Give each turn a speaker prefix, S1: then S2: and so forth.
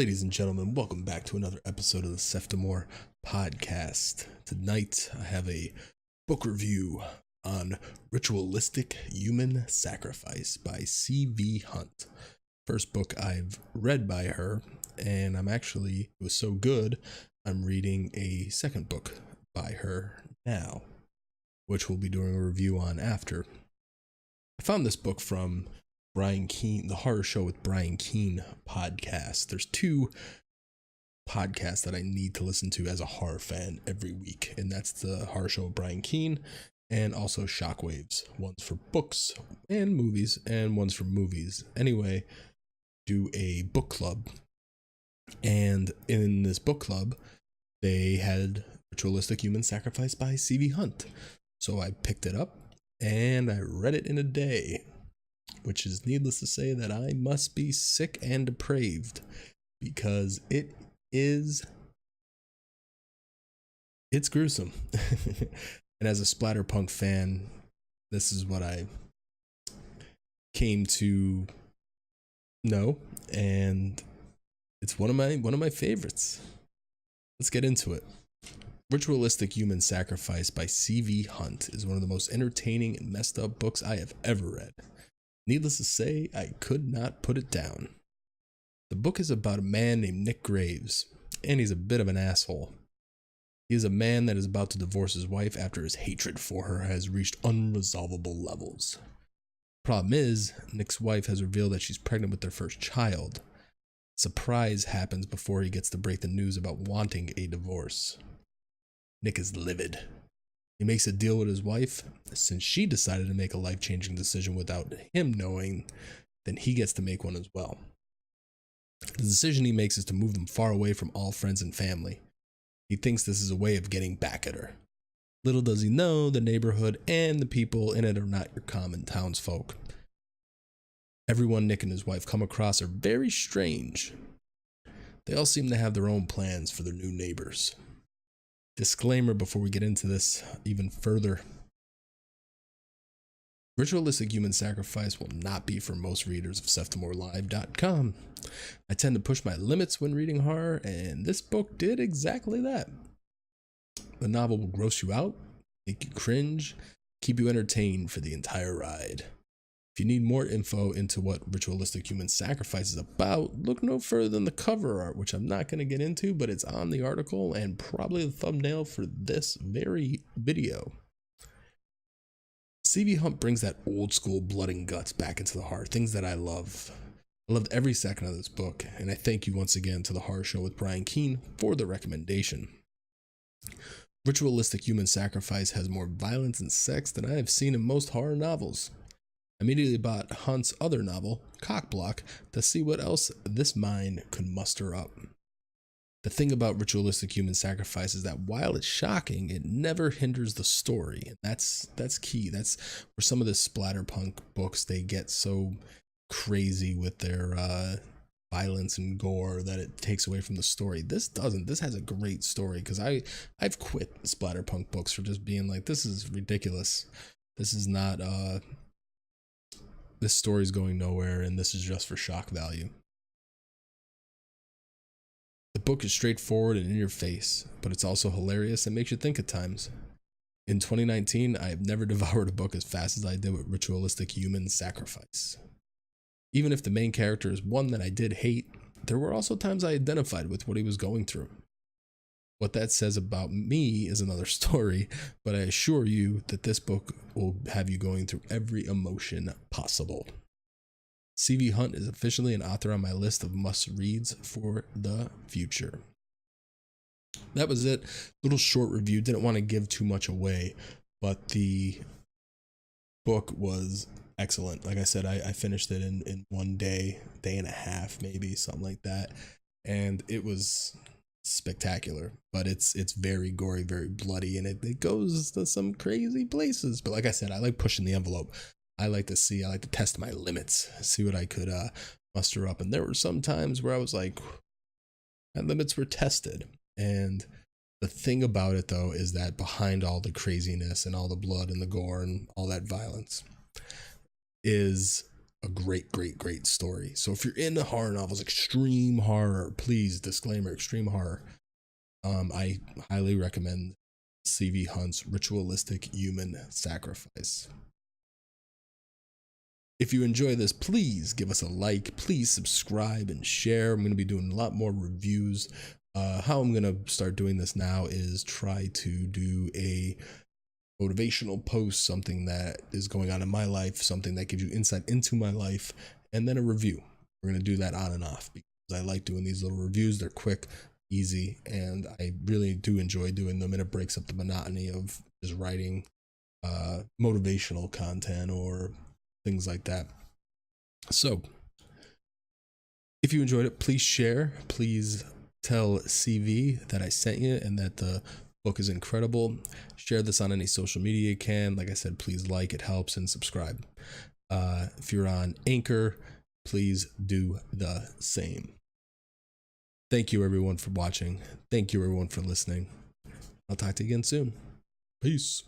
S1: Ladies and gentlemen, welcome back to another episode of the Seftimor Podcast. Tonight, I have a book review on Ritualistic Human Sacrifice by C.V. Hunt. First book I've read by her, and it was so good, I'm reading a second book by her now, which we'll be doing a review on after. I found this book from Brian Keene, the Horror Show with Brian Keene podcast. There's two podcasts that I need to listen to as a horror fan every week, and that's the Horror Show with Brian Keene and also Shockwaves. One's for books and movies, and one's for movies. Anyway, do a book club, and in this book club, they had Ritualistic Human Sacrifice by C.V. Hunt. So I picked it up, and I read it in a day. Which is needless to say that I must be sick and depraved, because it's gruesome. And as a splatterpunk fan, this is what I came to know, and it's one of my favorites. Let's get into it. Ritualistic Human Sacrifice by C.V. Hunt is one of the most entertaining and messed up books I have ever read. Needless to say, I could not put it down. The book is about a man named Nick Graves, and he's a bit of an asshole. He is a man that is about to divorce his wife after his hatred for her has reached unresolvable levels. Problem is, Nick's wife has revealed that she's pregnant with their first child. Surprise happens before he gets to break the news about wanting a divorce. Nick is livid. He makes a deal with his wife. Since she decided to make a life-changing decision without him knowing, then he gets to make one as well. The decision he makes is to move them far away from all friends and family. He thinks this is a way of getting back at her. Little does he know, the neighborhood and the people in it are not your common townsfolk. Everyone Nick and his wife come across are very strange. They all seem to have their own plans for their new neighbors. Disclaimer before we get into this even further. Ritualistic Human Sacrifice will not be for most readers of SeftimorLive.com. I tend to push my limits when reading horror, and this book did exactly that. The novel will gross you out, make you cringe, keep you entertained for the entire ride. If you need more info into what Ritualistic Human Sacrifice is about, look no further than the cover art, which I'm not going to get into, but it's on the article and probably the thumbnail for this very video. C.V. Hunt brings that old school blood and guts back into the horror, things that I love. I loved every second of this book, and I thank you once again to the Horror Show with Brian Keene for the recommendation. Ritualistic Human Sacrifice has more violence and sex than I have seen in most horror novels. I immediately bought Hunt's other novel, Cockblock, to see what else this mind could muster up. The thing about Ritualistic Human Sacrifice is that while it's shocking, it never hinders the story. And that's key. That's where some of the splatterpunk books, they get so crazy with their violence and gore that it takes away from the story. This doesn't. This has a great story, because I've quit splatterpunk books for just being like, this is ridiculous. This is not this story's going nowhere, and this is just for shock value. The book is straightforward and in your face, but it's also hilarious and makes you think at times. In 2019, I have never devoured a book as fast as I did with Ritualistic Human Sacrifice. Even if the main character is one that I did hate, there were also times I identified with what he was going through. What that says about me is another story, but I assure you that this book will have you going through every emotion possible. C.V. Hunt is officially an author on my list of must-reads for the future. That was it. Little short review. Didn't want to give too much away, but the book was excellent. Like I said, I finished it in one day and a half, maybe, something like that. And it was spectacular, but it's very gory, very bloody, and it goes to some crazy places. But like I said, I like pushing the envelope. I like to test my limits, see what I could muster up. And there were some times where I was like, my limits were tested. And the thing about it, though, is that behind all the craziness and all the blood and the gore and all that violence is a great story. So if you're into horror novels, extreme horror, please, disclaimer, extreme horror, I highly recommend C.V. Hunt's Ritualistic Human Sacrifice. If you enjoy this, please give us a like, please subscribe and share. I'm going to be doing a lot more reviews. How I'm going to start doing this now is try to do a motivational post, something that is going on in my life, something that gives you insight into my life, and then a review. We're going to do that on and off because I like doing these little reviews. They're quick, easy, and I really do enjoy doing them, and it breaks up the monotony of just writing motivational content or things like that. So if you enjoyed it, please share, please tell CV that I sent you and that the book is incredible. Share this on any social media you can. Like I said, please like, it helps, and subscribe. If you're on Anchor, please do the same. Thank you everyone for watching. Thank you everyone for listening. I'll talk to you again soon. Peace.